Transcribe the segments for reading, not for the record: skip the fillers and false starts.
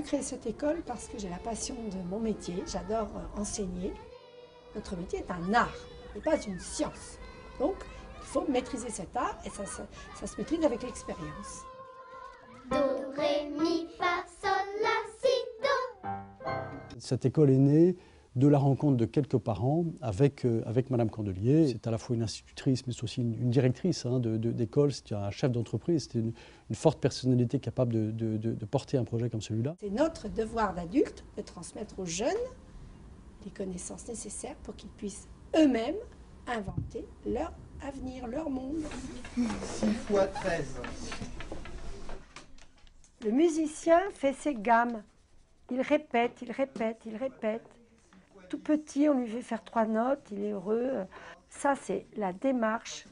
créé cette école parce que j'ai la passion de mon métier, j'adore enseigner. Notre métier est un art, et pas une science. Donc, il faut maîtriser cet art et ça se maîtrise avec l'expérience. Do, ré, mi, fa, sol, la, si, do. Cette école est née de la rencontre de quelques parents avec Madame Candelier. C'est à la fois une institutrice, mais c'est aussi une directrice d'école, c'est un chef d'entreprise, c'est une forte personnalité capable de porter un projet comme celui-là. C'est notre devoir d'adulte de transmettre aux jeunes les connaissances nécessaires pour qu'ils puissent eux-mêmes inventer leur avenir, leur monde. 6 fois 13. Le musicien fait ses gammes. Il répète, il répète, il répète. Tout petit, on lui fait faire 3 notes, il est heureux. Ça, c'est la démarche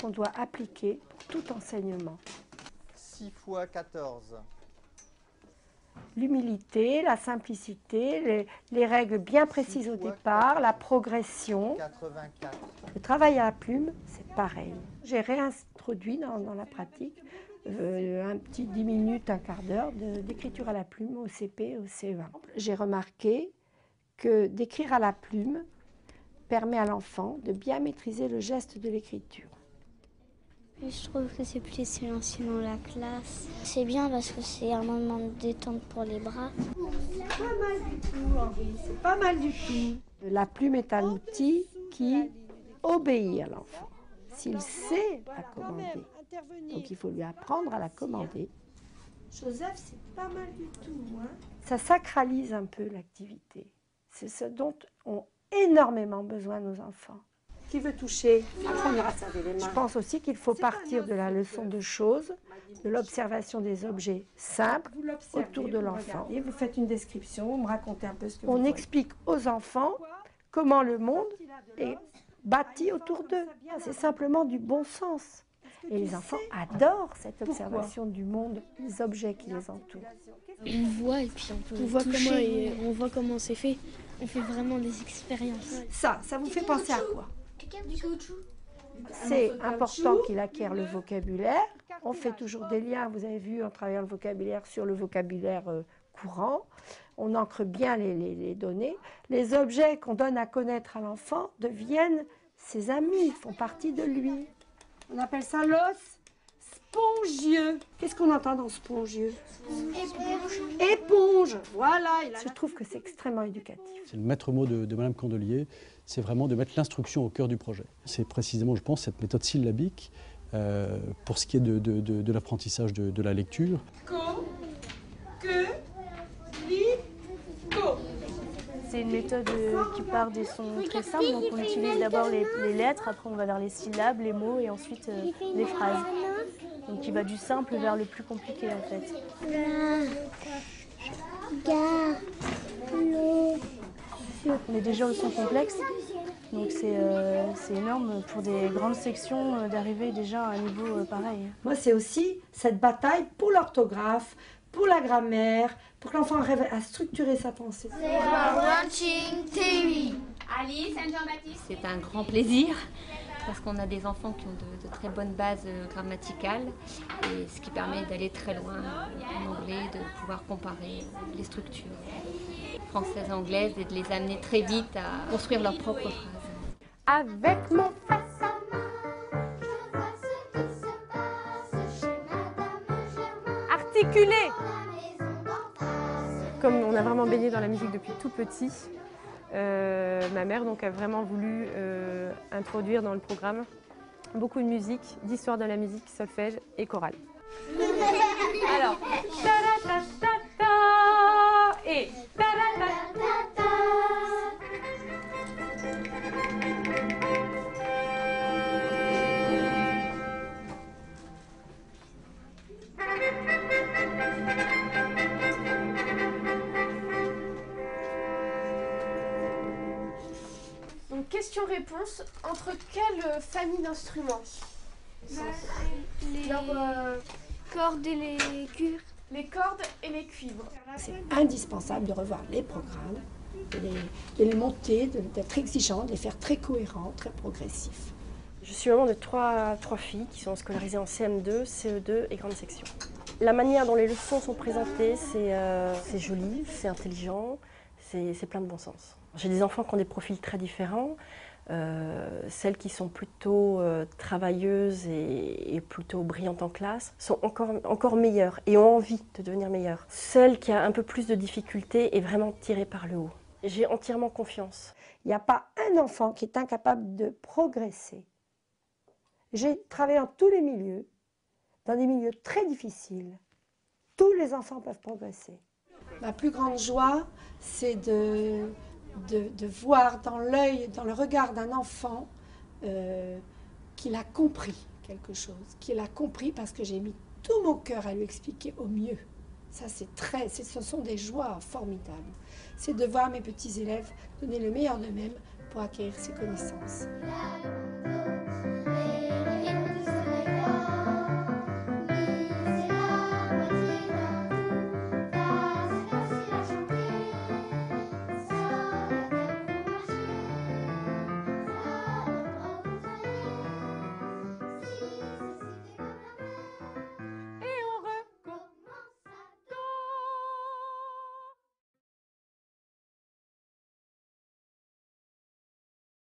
qu'on doit appliquer pour tout enseignement. 6 fois 14. L'humilité, la simplicité, les règles bien précises au départ, la progression. 84. Le travail à la plume, c'est pareil. J'ai réintroduit dans la pratique un petit 10 minutes, un quart d'heure d'écriture à la plume au CP, au CE1. J'ai remarqué que d'écrire à la plume permet à l'enfant de bien maîtriser le geste de l'écriture. Je trouve que c'est plus silencieux dans la classe. C'est bien parce que c'est un moment de détente pour les bras. C'est pas mal du tout, Henri, c'est pas mal du tout. La plume est un outil qui obéit à l'enfant, s'il sait la commander. Donc il faut lui apprendre à la commander. Joseph, c'est pas mal du tout. Hein. Ça sacralise un peu l'activité. C'est ce dont ont énormément besoin nos enfants. Qui veut toucher? Après, on ira se laver les mains. Je pense aussi qu'il faut partir de la leçon de choses, de l'observation des objets simples autour de l'enfant. Et vous faites une description, vous me racontez un peu ce que vous voyez. On explique aux enfants comment le monde est bâti autour d'eux. C'est simplement du bon sens. Et les enfants adorent cette observation du monde, des objets qui les entourent. On voit et puis on voit toucher, on voit comment c'est fait. On fait vraiment des expériences. Ça vous fait penser à quoi? C'est important qu'il acquiert le vocabulaire. On fait toujours des liens, vous avez vu, en travaillant le vocabulaire sur le vocabulaire courant. On ancre bien les données. Les objets qu'on donne à connaître à l'enfant deviennent ses amis, font partie de lui. On appelle ça l'os spongieux. Qu'est-ce qu'on entend dans spongieux? Éponge. Voilà. Je trouve que c'est extrêmement éducatif. C'est le maître mot de Madame Candelier, c'est vraiment de mettre l'instruction au cœur du projet. C'est précisément, je pense, cette méthode syllabique pour ce qui est de l'apprentissage de la lecture. Co, que, li, co. C'est une méthode qui part des sons très simples, donc on utilise d'abord les lettres, après on va vers les syllabes, les mots et ensuite les phrases. Donc qui va du simple vers le plus compliqué en fait. On est déjà au son complexe, donc c'est énorme pour des grandes sections d'arriver déjà à un niveau pareil. Moi, c'est aussi cette bataille pour l'orthographe, pour la grammaire, pour que l'enfant arrive à structurer sa pensée. Alice, Jean-Baptiste. C'est un grand plaisir parce qu'on a des enfants qui ont de très bonnes bases grammaticales et ce qui permet d'aller très loin en anglais, de pouvoir comparer les structures françaises et anglaises et de les amener très vite à construire leurs propres phrases. Avec mon frère. Articulé. Comme on a vraiment baigné dans la musique depuis tout petit, ma mère donc, a vraiment voulu introduire dans le programme beaucoup de musique, d'histoire de la musique, solfège et chorale. Alors, ta-ra-ta-ta-ta et ta-ra-ta-ta-ta. Donc, question-réponse, entre quelle famille d'instruments? Les cordes et les cuivres. Les cordes et les cuivres. C'est indispensable de revoir les programmes, de les monter, d'être exigeant, de les faire très cohérents, très progressifs. Je suis maman de trois filles qui sont scolarisées en CM2, CE2 et grande section. La manière dont les leçons sont présentées, c'est joli, c'est intelligent, c'est plein de bon sens. J'ai des enfants qui ont des profils très différents. Celles qui sont plutôt travailleuses et plutôt brillantes en classe sont encore meilleures et ont envie de devenir meilleures. Celle qui a un peu plus de difficultés est vraiment tirée par le haut. J'ai entièrement confiance. Il n'y a pas un enfant qui est incapable de progresser. J'ai travaillé dans tous les milieux, dans des milieux très difficiles. Tous les enfants peuvent progresser. Ma plus grande joie, c'est de voir dans l'œil, dans le regard d'un enfant qu'il a compris quelque chose, qu'il a compris parce que j'ai mis tout mon cœur à lui expliquer au mieux. Ça, ce sont des joies formidables. C'est de voir mes petits élèves donner le meilleur d'eux-mêmes pour acquérir ces connaissances.